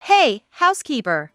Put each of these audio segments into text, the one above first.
Hey, housekeeper!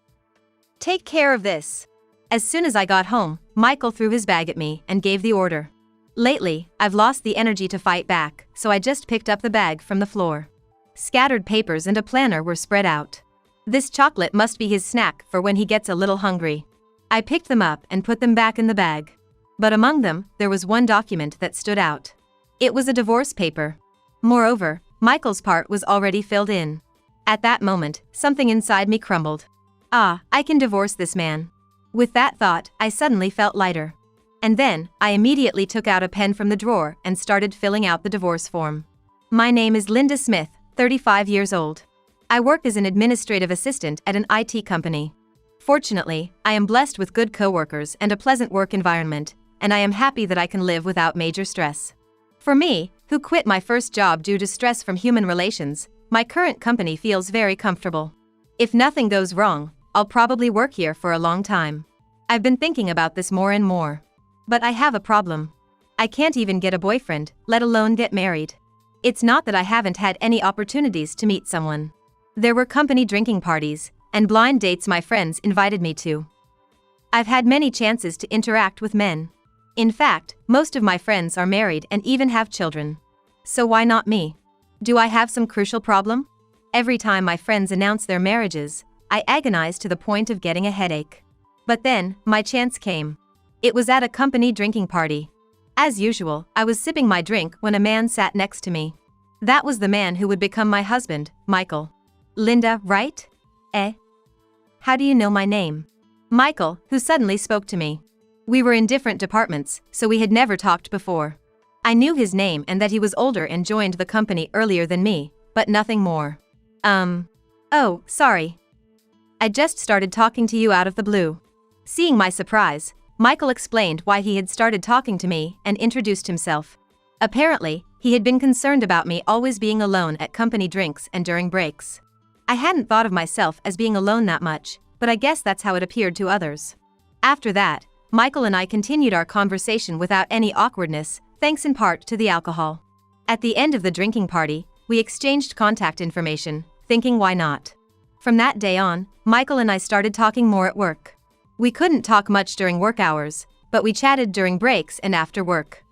Take care of this. As soon as I got home, Michael threw his bag at me and gave the order. Lately, I've lost the energy to fight back, so I just picked up the bag from the floor. Scattered papers and a planner were spread out. This chocolate must be his snack for when he gets a little hungry. I picked them up and put them back in the bag. But among them, there was one document that stood out. It was a divorce paper. Moreover, Michael's part was already filled in. At that moment, something inside me crumbled. Ah, I can divorce this man. With that thought, I suddenly felt lighter. And then, I immediately took out a pen from the drawer and started filling out the divorce form. My name is Linda Smith, 35 years old. I work as an administrative assistant at an IT company. Fortunately, I am blessed with good coworkers and a pleasant work environment, and I am happy that I can live without major stress. For me, who quit my first job due to stress from human relations, my current company feels very comfortable. If nothing goes wrong, I'll probably work here for a long time. I've been thinking about this more and more. But I have a problem. I can't even get a boyfriend, let alone get married. It's not that I haven't had any opportunities to meet someone. There were company drinking parties, and blind dates my friends invited me to. I've had many chances to interact with men. In fact, most of my friends are married and even have children. So why not me? Do I have some crucial problem? Every time my friends announce their marriages, I agonize to the point of getting a headache. But then, my chance came. It was at a company drinking party. As usual, I was sipping my drink when a man sat next to me. That was the man who would become my husband, Michael. Linda, right? How do you know my name? Michael, who suddenly spoke to me. We were in different departments, so we had never talked before. I knew his name and that he was older and joined the company earlier than me, but nothing more. Oh, sorry. I just started talking to you out of the blue. Seeing my surprise, Michael explained why he had started talking to me and introduced himself. Apparently, he had been concerned about me always being alone at company drinks and during breaks. I hadn't thought of myself as being alone that much, but I guess that's how it appeared to others. After that, Michael and I continued our conversation without any awkwardness, thanks in part to the alcohol. At the end of the drinking party, we exchanged contact information, thinking why not. From that day on, Michael and I started talking more at work. We couldn't talk much during work hours, but we chatted during breaks and after work.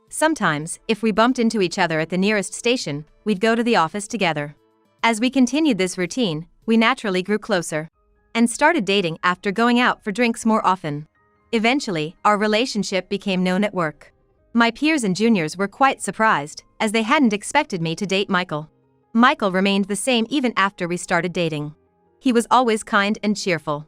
Sometimes, if we bumped into each other at the nearest station, we'd go to the office together. As we continued this routine, we naturally grew closer and started dating after going out for drinks more often. Eventually, our relationship became known at work. My peers and juniors were quite surprised, as they hadn't expected me to date Michael. Michael remained the same even after we started dating. He was always kind and cheerful.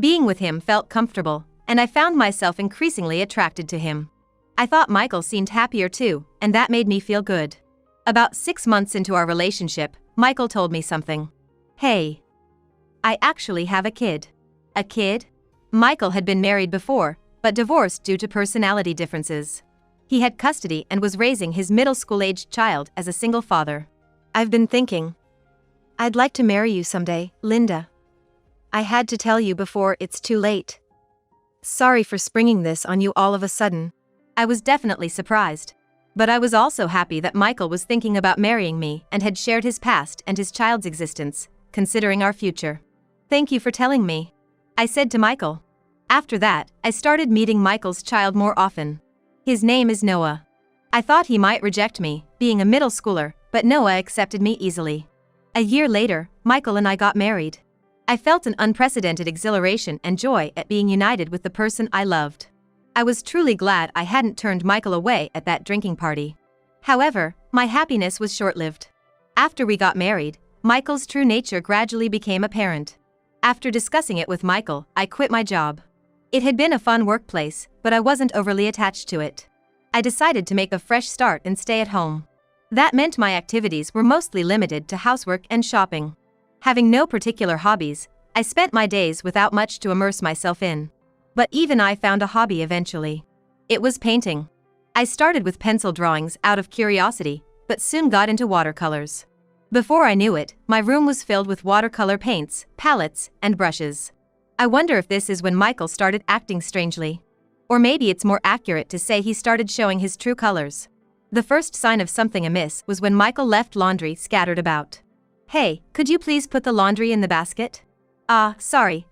Being with him felt comfortable, and I found myself increasingly attracted to him. I thought Michael seemed happier too, and that made me feel good. About 6 months into our relationship, Michael told me something. Hey. I actually have a kid. A kid? Michael had been married before, but divorced due to personality differences. He had custody and was raising his middle school-aged child as a single father. I've been thinking. I'd like to marry you someday, Linda. I had to tell you before it's too late. Sorry for springing this on you all of a sudden. I was definitely surprised. But I was also happy that Michael was thinking about marrying me and had shared his past and his child's existence, considering our future. Thank you for telling me, I said to Michael. After that, I started meeting Michael's child more often. His name is Noah. I thought he might reject me, being a middle schooler, but Noah accepted me easily. A year later, Michael and I got married. I felt an unprecedented exhilaration and joy at being united with the person I loved. I was truly glad I hadn't turned Michael away at that drinking party. However, my happiness was short-lived. After we got married, Michael's true nature gradually became apparent. After discussing it with Michael, I quit my job. It had been a fun workplace, but I wasn't overly attached to it. I decided to make a fresh start and stay at home. That meant my activities were mostly limited to housework and shopping. Having no particular hobbies, I spent my days without much to immerse myself in. But even I found a hobby eventually. It was painting. I started with pencil drawings out of curiosity, but soon got into watercolors. Before I knew it, my room was filled with watercolor paints, palettes, and brushes. I wonder if this is when Michael started acting strangely. Or maybe it's more accurate to say he started showing his true colors. The first sign of something amiss was when Michael left laundry scattered about. Hey, could you please put the laundry in the basket? Sorry.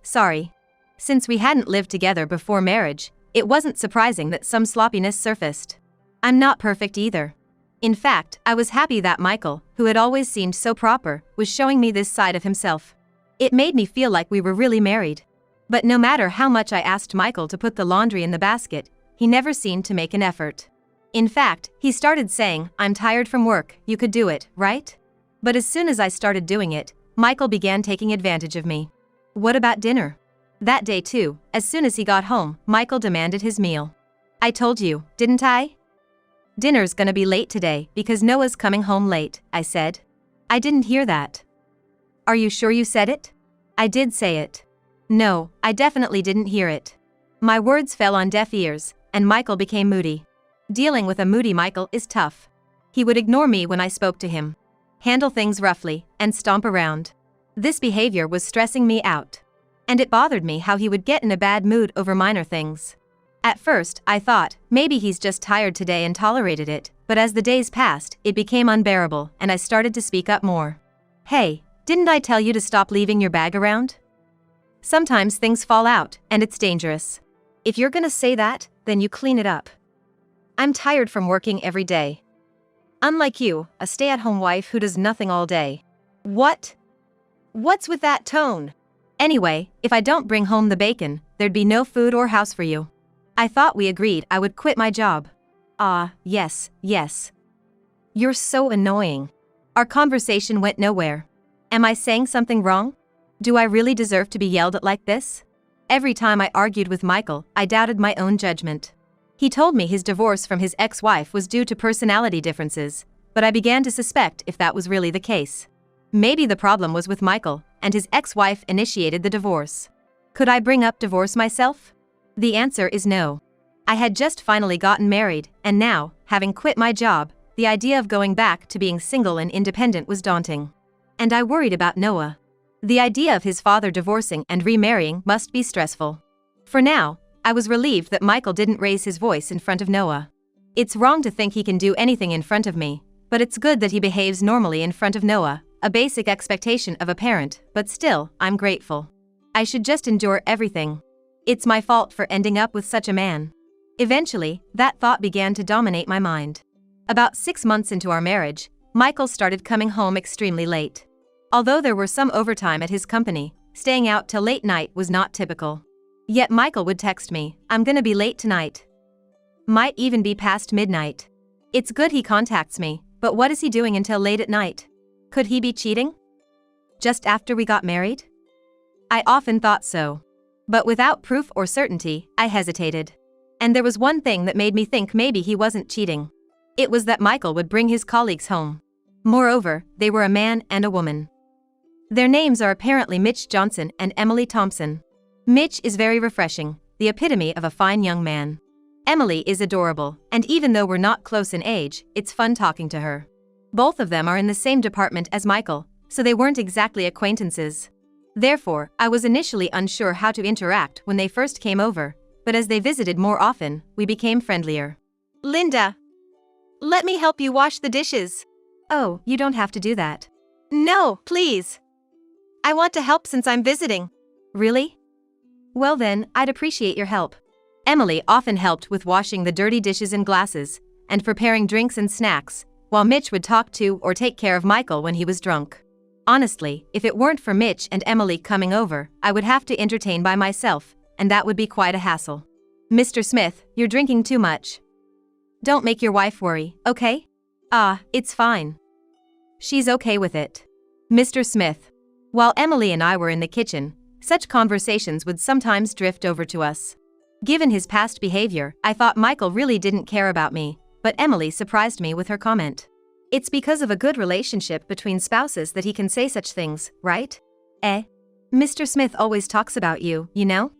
Since we hadn't lived together before marriage, it wasn't surprising that some sloppiness surfaced. I'm not perfect either. In fact, I was happy that Michael, who had always seemed so proper, was showing me this side of himself. It made me feel like we were really married. But no matter how much I asked Michael to put the laundry in the basket, he never seemed to make an effort. In fact, he started saying, "I'm tired from work, you could do it, right?" But as soon as I started doing it, Michael began taking advantage of me. What about dinner? That day too, as soon as he got home, Michael demanded his meal. I told you, didn't I? Dinner's gonna be late today because Noah's coming home late, I said. I didn't hear that. Are you sure you said it? I did say it. No, I definitely didn't hear it. My words fell on deaf ears, and Michael became moody. Dealing with a moody Michael is tough. He would ignore me when I spoke to him, handle things roughly, and stomp around. This behavior was stressing me out. And it bothered me how he would get in a bad mood over minor things. At first, I thought, maybe he's just tired today and tolerated it, but as the days passed, it became unbearable, and I started to speak up more. Hey, didn't I tell you to stop leaving your bag around? Sometimes things fall out, and it's dangerous. If you're gonna say that, then you clean it up. I'm tired from working every day. Unlike you, a stay-at-home wife who does nothing all day. What? What's with that tone? Anyway, if I don't bring home the bacon, there'd be no food or house for you. I thought we agreed I would quit my job. Yes. You're so annoying. Our conversation went nowhere. Am I saying something wrong? Do I really deserve to be yelled at like this? Every time I argued with Michael, I doubted my own judgment. He told me his divorce from his ex-wife was due to personality differences, but I began to suspect if that was really the case. Maybe the problem was with Michael, and his ex-wife initiated the divorce. Could I bring up divorce myself? The answer is no. I had just finally gotten married, and now, having quit my job, the idea of going back to being single and independent was daunting. And I worried about Noah. The idea of his father divorcing and remarrying must be stressful. For now, I was relieved that Michael didn't raise his voice in front of Noah. It's wrong to think he can do anything in front of me, but it's good that he behaves normally in front of Noah, a basic expectation of a parent, but still, I'm grateful. I should just endure everything. It's my fault for ending up with such a man. Eventually, that thought began to dominate my mind. About 6 months into our marriage, Michael started coming home extremely late. Although there were some overtime at his company, staying out till late night was not typical. Yet Michael would text me, "I'm gonna be late tonight." Might even be past midnight. It's good he contacts me, but what is he doing until late at night? Could he be cheating? Just after we got married? I often thought so. But without proof or certainty, I hesitated. And there was one thing that made me think maybe he wasn't cheating. It was that Michael would bring his colleagues home. Moreover, they were a man and a woman. Their names are apparently Mitch Johnson and Emily Thompson. Mitch is very refreshing, the epitome of a fine young man. Emily is adorable, and even though we're not close in age, it's fun talking to her. Both of them are in the same department as Michael, so they weren't exactly acquaintances. Therefore, I was initially unsure how to interact when they first came over, but as they visited more often, we became friendlier. "Linda, let me help you wash the dishes." "Oh, you don't have to do that." "No, please. I want to help since I'm visiting." "Really? Well then, I'd appreciate your help." Emily often helped with washing the dirty dishes and glasses, and preparing drinks and snacks, while Mitch would talk to or take care of Michael when he was drunk. Honestly, if it weren't for Mitch and Emily coming over, I would have to entertain by myself, and that would be quite a hassle. "Mr. Smith, you're drinking too much. Don't make your wife worry, okay?" It's fine. She's okay with it." Mr. Smith. While Emily and I were in the kitchen, such conversations would sometimes drift over to us. Given his past behavior, I thought Michael really didn't care about me, but Emily surprised me with her comment. "It's because of a good relationship between spouses that he can say such things, right? Mr. Smith always talks about you, you know?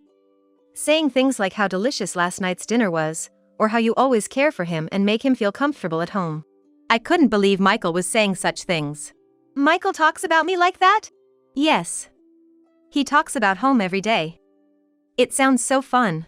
Saying things like how delicious last night's dinner was, or how you always care for him and make him feel comfortable at home." I couldn't believe Michael was saying such things. "Michael talks about me like that?" "Yes. He talks about home every day." "It sounds so fun.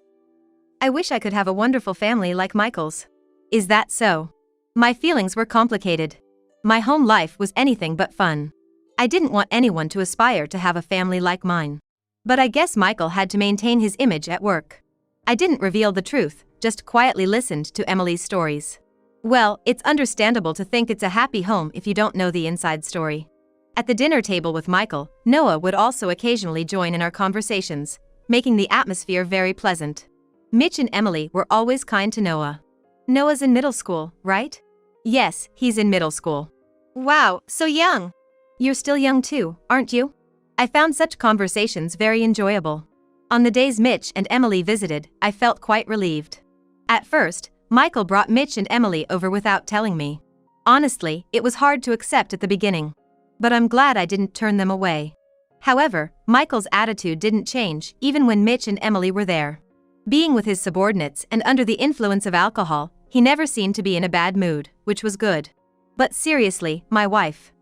I wish I could have a wonderful family like Michael's." "Is that so?" My feelings were complicated. My home life was anything but fun. I didn't want anyone to aspire to have a family like mine. But I guess Michael had to maintain his image at work. I didn't reveal the truth, just quietly listened to Emily's stories. Well, it's understandable to think it's a happy home if you don't know the inside story. At the dinner table with Michael, Noah would also occasionally join in our conversations, making the atmosphere very pleasant. Mitch and Emily were always kind to Noah. Noah's in middle school, right? Yes, he's in middle school. Wow, so young. You're still young too, aren't you? I found such conversations very enjoyable. On the days Mitch and Emily visited, I felt quite relieved. At first, Michael brought Mitch and Emily over without telling me. Honestly, it was hard to accept at the beginning. But I'm glad I didn't turn them away. However, Michael's attitude didn't change even when Mitch and Emily were there. Being with his subordinates and under the influence of alcohol, he never seemed to be in a bad mood, which was good. But seriously, my wife.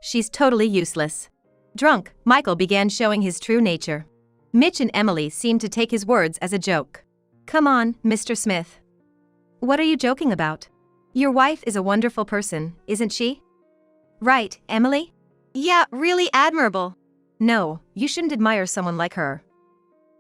She's totally useless. Drunk, Michael began showing his true nature. Mitch and Emily seemed to take his words as a joke. Come on, Mr. Smith. What are you joking about? Your wife is a wonderful person, isn't she? Right, Emily? Yeah, really admirable. No, you shouldn't admire someone like her.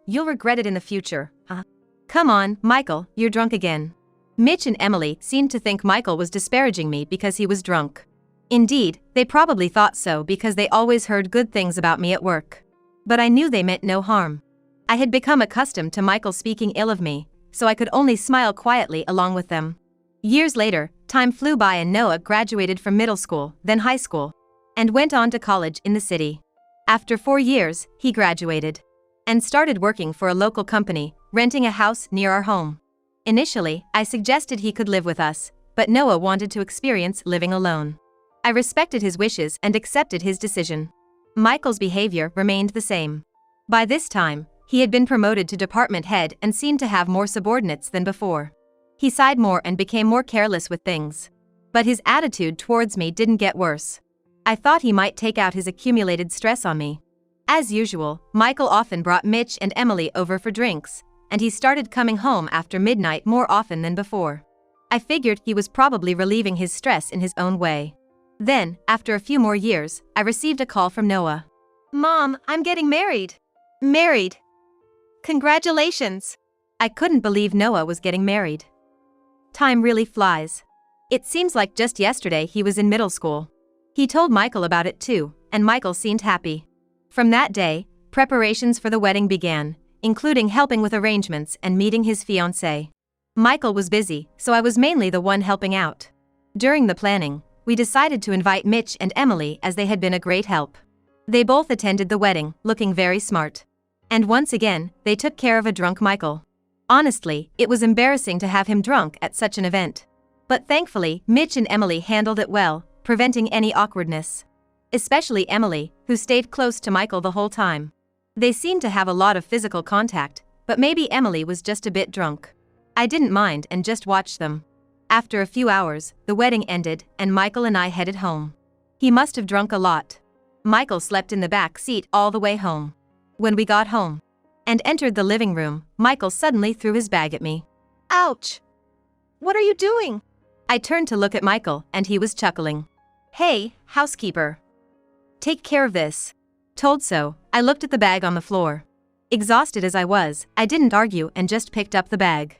You'll regret it in the future, huh? Come on, Michael, you're drunk again. Mitch and Emily seemed to think Michael was disparaging me because he was drunk. Indeed, they probably thought so because they always heard good things about me at work. But I knew they meant no harm. I had become accustomed to Michael speaking ill of me, so I could only smile quietly along with them. Years later, time flew by and Noah graduated from middle school, then high school, and went on to college in the city. After 4 years, he graduated and started working for a local company, renting a house near our home. Initially, I suggested he could live with us, but Noah wanted to experience living alone. I respected his wishes and accepted his decision. Michael's behavior remained the same. By this time, he had been promoted to department head and seemed to have more subordinates than before. He sighed more and became more careless with things. But his attitude towards me didn't get worse. I thought he might take out his accumulated stress on me. As usual, Michael often brought Mitch and Emily over for drinks, and he started coming home after midnight more often than before. I figured he was probably relieving his stress in his own way. Then, after a few more years, I received a call from Noah. Mom, I'm getting married. Married. Congratulations. I couldn't believe Noah was getting married. Time really flies. It seems like just yesterday he was in middle school. He told Michael about it too, and Michael seemed happy. From that day, preparations for the wedding began, including helping with arrangements and meeting his fiancée. Michael was busy, so I was mainly the one helping out. During the planning, we decided to invite Mitch and Emily as they had been a great help. They both attended the wedding, looking very smart. And once again, they took care of a drunk Michael. Honestly, it was embarrassing to have him drunk at such an event. But thankfully, Mitch and Emily handled it well, preventing any awkwardness. Especially Emily, who stayed close to Michael the whole time. They seemed to have a lot of physical contact, but maybe Emily was just a bit drunk. I didn't mind and just watched them. After a few hours, the wedding ended and Michael and I headed home. He must have drunk a lot. Michael slept in the back seat all the way home. When we got home and entered the living room, Michael suddenly threw his bag at me. Ouch! What are you doing? I turned to look at Michael and he was chuckling. Hey, housekeeper. Take care of this. Told so, I looked at the bag on the floor. Exhausted as I was, I didn't argue and just picked up the bag.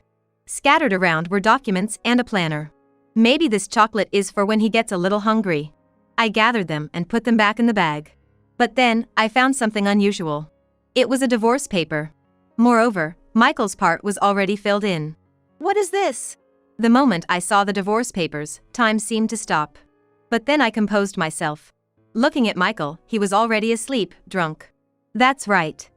Scattered around were documents and a planner. Maybe this chocolate is for when he gets a little hungry. I gathered them and put them back in the bag. But then, I found something unusual. It was a divorce paper. Moreover, Michael's part was already filled in. What is this? The moment I saw the divorce papers, time seemed to stop. But then I composed myself. Looking at Michael, he was already asleep, drunk. That's right.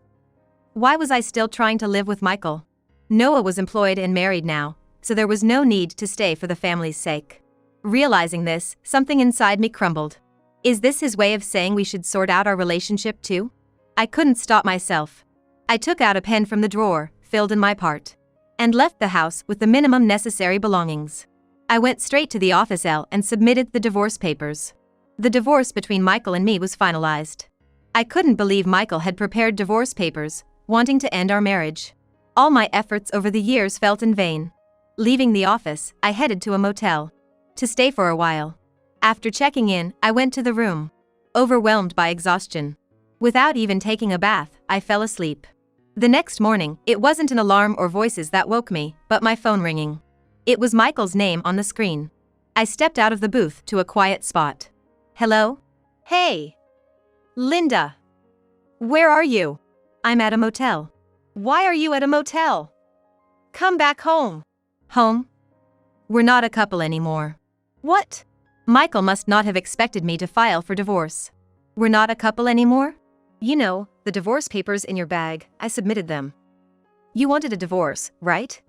Why was I still trying to live with Michael? Noah was employed and married now, so there was no need to stay for the family's sake. Realizing this, something inside me crumbled. Is this his way of saying we should sort out our relationship too? I couldn't stop myself. I took out a pen from the drawer, filled in my part, and left the house with the minimum necessary belongings. I went straight to the office and submitted the divorce papers. The divorce between Michael and me was finalized. I couldn't believe Michael had prepared divorce papers, wanting to end our marriage. All my efforts over the years felt in vain. Leaving the office, I headed to a motel to stay for a while. After checking in, I went to the room. overwhelmed by exhaustion. Without even taking a bath, I fell asleep. The next morning, it wasn't an alarm or voices that woke me, but my phone ringing. It was Michael's name on the screen. I stepped out of the booth to a quiet spot. Hello? Hey! Linda! Where are you? I'm at a motel. Why are you at a motel? Come back home. Home? We're not a couple anymore. What? Michael must not have expected me to file for divorce. We're not a couple anymore? You know, the divorce papers in your bag, I submitted them. You wanted a divorce, right?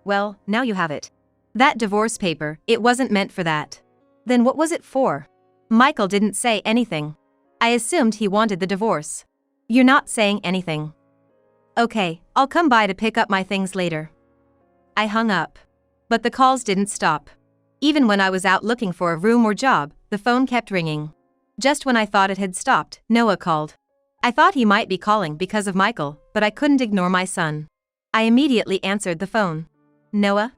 Well, now you have it. That divorce paper, it wasn't meant for that. Then what was it for? Michael didn't say anything. I assumed he wanted the divorce. You're not saying anything. Okay, I'll come by to pick up my things later. I hung up. But the calls didn't stop. Even when I was out looking for a room or job, the phone kept ringing. Just when I thought it had stopped, Noah called. I thought he might be calling because of Michael, but I couldn't ignore my son. I immediately answered the phone. Noah?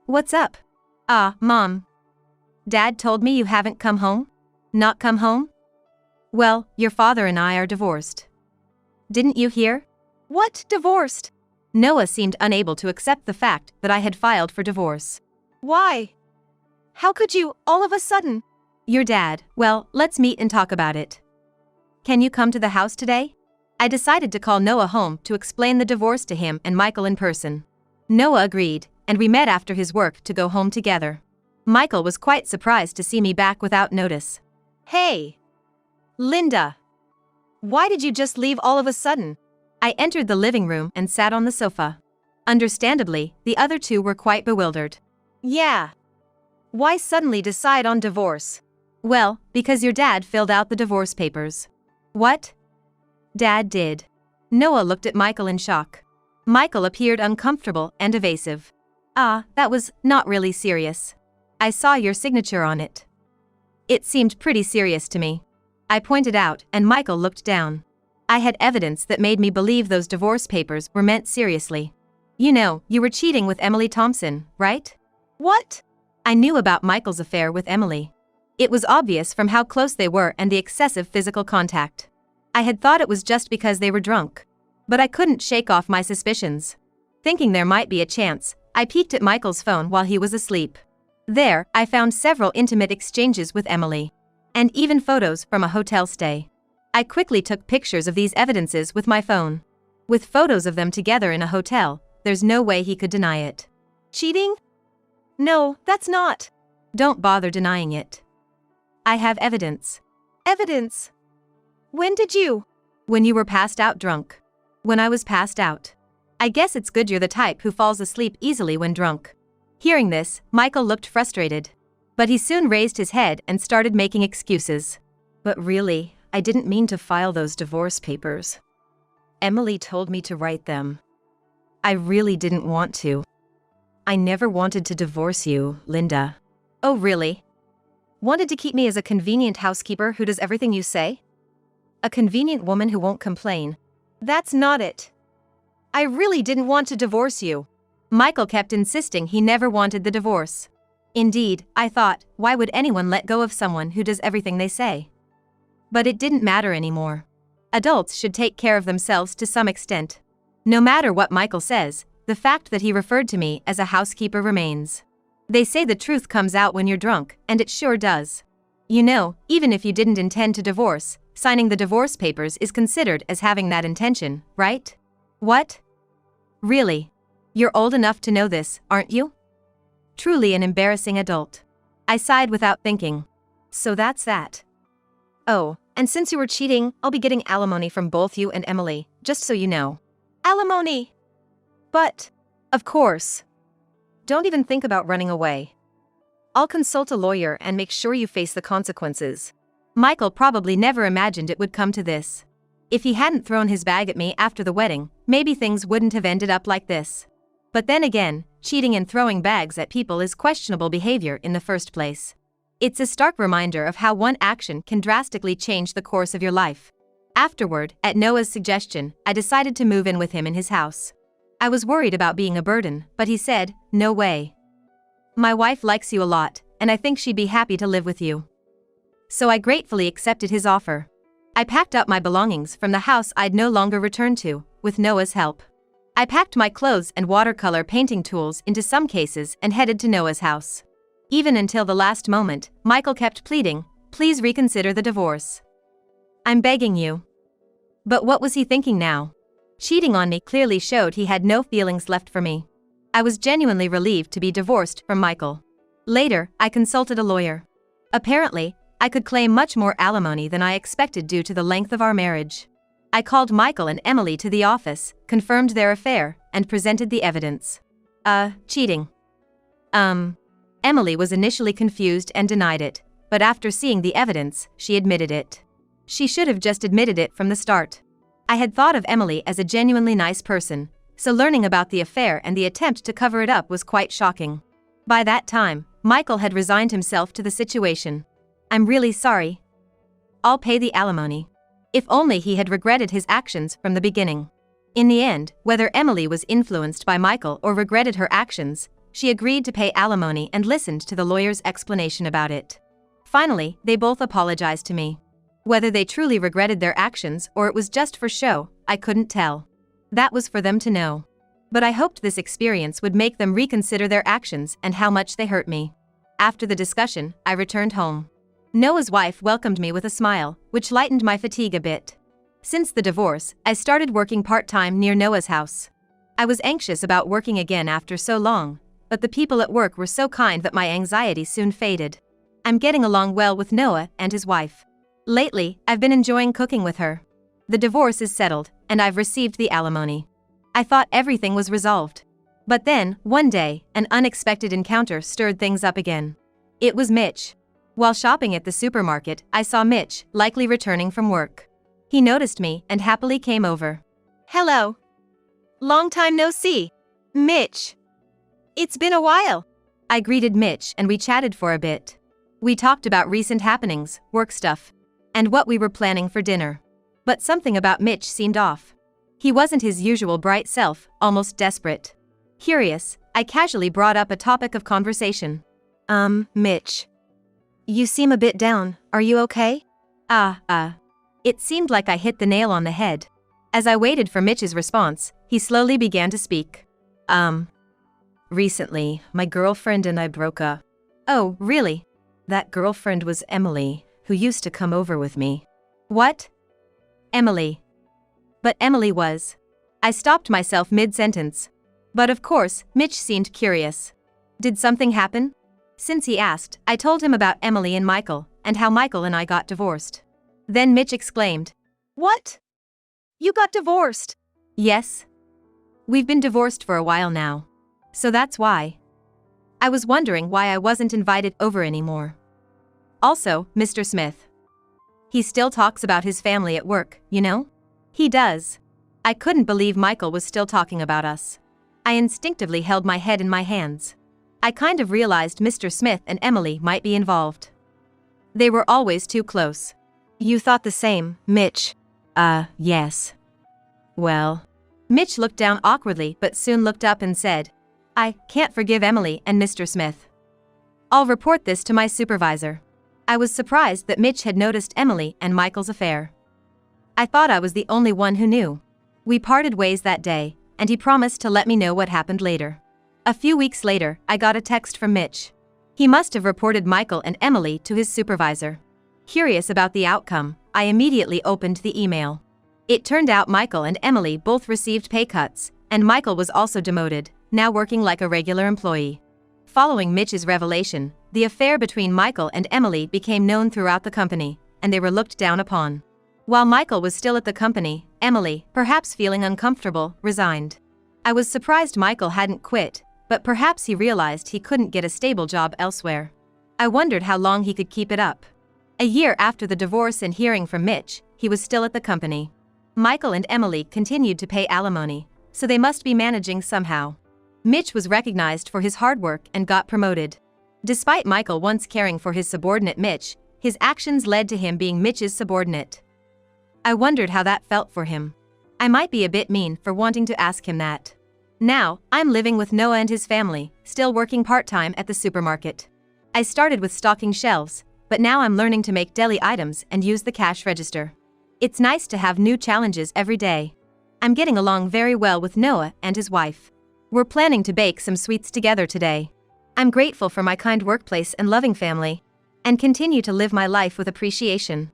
What's up? Mom. Dad told me you haven't come home? Not come home? Well, your father and I are divorced. Didn't you hear? What, divorced? Noah seemed unable to accept the fact that I had filed for divorce. Why? How could you, all of a sudden? Your dad, well, let's meet and talk about it. Can you come to the house today? I decided to call Noah home to explain the divorce to him and Michael in person. Noah agreed, and we met after his work to go home together. Michael was quite surprised to see me back without notice. Hey! Linda! Why did you just leave all of a sudden? I entered the living room and sat on the sofa. Understandably, the other two were quite bewildered. Yeah. Why suddenly decide on divorce? Well, because your dad filled out the divorce papers. What? Dad did. Noah looked at Michael in shock. Michael appeared uncomfortable and evasive. That was not really serious. I saw your signature on it. It seemed pretty serious to me. I pointed out, and Michael looked down. I had evidence that made me believe those divorce papers were meant seriously. You know, you were cheating with Emily Thompson, right? What? I knew about Michael's affair with Emily. It was obvious from how close they were and the excessive physical contact. I had thought it was just because they were drunk. But I couldn't shake off my suspicions. Thinking there might be a chance, I peeked at Michael's phone while he was asleep. There, I found several intimate exchanges with Emily. And even photos from a hotel stay. I quickly took pictures of these evidences with my phone. With photos of them together in a hotel, there's no way he could deny it. Cheating? No, that's not. Don't bother denying it. I have evidence. Evidence? When did you? When you were passed out drunk. When I was passed out. I guess it's good you're the type who falls asleep easily when drunk. Hearing this, Michael looked frustrated. But he soon raised his head and started making excuses. But really, I didn't mean to file those divorce papers. Emily told me to write them. I really didn't want to. I never wanted to divorce you, Linda. Oh really? Wanted to keep me as a convenient housekeeper who does everything you say? A convenient woman who won't complain. That's not it. I really didn't want to divorce you. Michael kept insisting he never wanted the divorce. Indeed, I thought, why would anyone let go of someone who does everything they say? But it didn't matter anymore. Adults should take care of themselves to some extent. No matter what Michael says, the fact that he referred to me as a housekeeper remains. They say the truth comes out when you're drunk, and it sure does. You know, even if you didn't intend to divorce, signing the divorce papers is considered as having that intention, right? What? Really? You're old enough to know this, aren't you? Truly an embarrassing adult. I sighed without thinking. So that's that. Oh, and since you were cheating, I'll be getting alimony from both you and Emily, just so you know. Alimony! But, of course. Don't even think about running away. I'll consult a lawyer and make sure you face the consequences. Michael probably never imagined it would come to this. If he hadn't thrown his bag at me after the wedding, maybe things wouldn't have ended up like this. But then again, cheating and throwing bags at people is questionable behavior in the first place. It's a stark reminder of how one action can drastically change the course of your life. Afterward, at Noah's suggestion, I decided to move in with him in his house. I was worried about being a burden, but he said, no way. My wife likes you a lot, and I think she'd be happy to live with you. So I gratefully accepted his offer. I packed up my belongings from the house I'd no longer return to, with Noah's help. I packed my clothes and watercolor painting tools into some cases and headed to Noah's house. Even until the last moment, Michael kept pleading, "Please reconsider the divorce. I'm begging you." But what was he thinking now? Cheating on me clearly showed he had no feelings left for me. I was genuinely relieved to be divorced from Michael. Later, I consulted a lawyer. Apparently, I could claim much more alimony than I expected due to the length of our marriage. I called Michael and Emily to the office, confirmed their affair, and presented the evidence. Cheating. Emily was initially confused and denied it, but after seeing the evidence, she admitted it. She should have just admitted it from the start. I had thought of Emily as a genuinely nice person, so learning about the affair and the attempt to cover it up was quite shocking. By that time, Michael had resigned himself to the situation. "I'm really sorry. I'll pay the alimony." If only he had regretted his actions from the beginning. In the end, whether Emily was influenced by Michael or regretted her actions, she agreed to pay alimony and listened to the lawyer's explanation about it. Finally, they both apologized to me. Whether they truly regretted their actions or it was just for show, I couldn't tell. That was for them to know. But I hoped this experience would make them reconsider their actions and how much they hurt me. After the discussion, I returned home. Noah's wife welcomed me with a smile, which lightened my fatigue a bit. Since the divorce, I started working part-time near Noah's house. I was anxious about working again after so long, but the people at work were so kind that my anxiety soon faded. I'm getting along well with Noah and his wife. Lately, I've been enjoying cooking with her. The divorce is settled, and I've received the alimony. I thought everything was resolved. But then, one day, an unexpected encounter stirred things up again. It was Mitch. While shopping at the supermarket, I saw Mitch, likely returning from work. He noticed me and happily came over. "Hello. Long time no see. Mitch. It's been a while." I greeted Mitch and we chatted for a bit. We talked about recent happenings, work stuff, and what we were planning for dinner. But something about Mitch seemed off. He wasn't his usual bright self, almost desperate. Curious, I casually brought up a topic of conversation. Mitch. You seem a bit down, are you okay?" It seemed like I hit the nail on the head. As I waited for Mitch's response, he slowly began to speak. Recently, my girlfriend and I broke up." "Oh, really?" "That girlfriend was Emily, who used to come over with me." "What? Emily?" "But Emily was." I stopped myself mid-sentence. But of course, Mitch seemed curious. Did something happen? Since he asked, I told him about Emily and Michael, and how Michael and I got divorced. Then Mitch exclaimed, "What? You got divorced?" "Yes. We've been divorced for a while now. So that's why." I was wondering why I wasn't invited over anymore. Also, Mr. Smith. He still talks about his family at work, you know? He does. I couldn't believe Michael was still talking about us. I instinctively held my head in my hands. I kind of realized Mr. Smith and Emily might be involved. They were always too close. "You thought the same, Mitch?" Yes. Well." Mitch looked down awkwardly but soon looked up and said, "I can't forgive Emily and Mr. Smith. I'll report this to my supervisor." I was surprised that Mitch had noticed Emily and Michael's affair. I thought I was the only one who knew. We parted ways that day, and he promised to let me know what happened later. A few weeks later, I got a text from Mitch. He must have reported Michael and Emily to his supervisor. Curious about the outcome, I immediately opened the email. It turned out Michael and Emily both received pay cuts, and Michael was also demoted, now working like a regular employee. Following Mitch's revelation, the affair between Michael and Emily became known throughout the company, and they were looked down upon. While Michael was still at the company, Emily, perhaps feeling uncomfortable, resigned. I was surprised Michael hadn't quit, but perhaps he realized he couldn't get a stable job elsewhere. I wondered how long he could keep it up. A year after the divorce and hearing from Mitch, he was still at the company. Michael and Emily continued to pay alimony, so they must be managing somehow. Mitch was recognized for his hard work and got promoted. Despite Michael once caring for his subordinate Mitch, his actions led to him being Mitch's subordinate. I wondered how that felt for him. I might be a bit mean for wanting to ask him that. Now, I'm living with Noah and his family, still working part-time at the supermarket. I started with stocking shelves, but now I'm learning to make deli items and use the cash register. It's nice to have new challenges every day. I'm getting along very well with Noah and his wife. We're planning to bake some sweets together today. I'm grateful for my kind workplace and loving family, and continue to live my life with appreciation.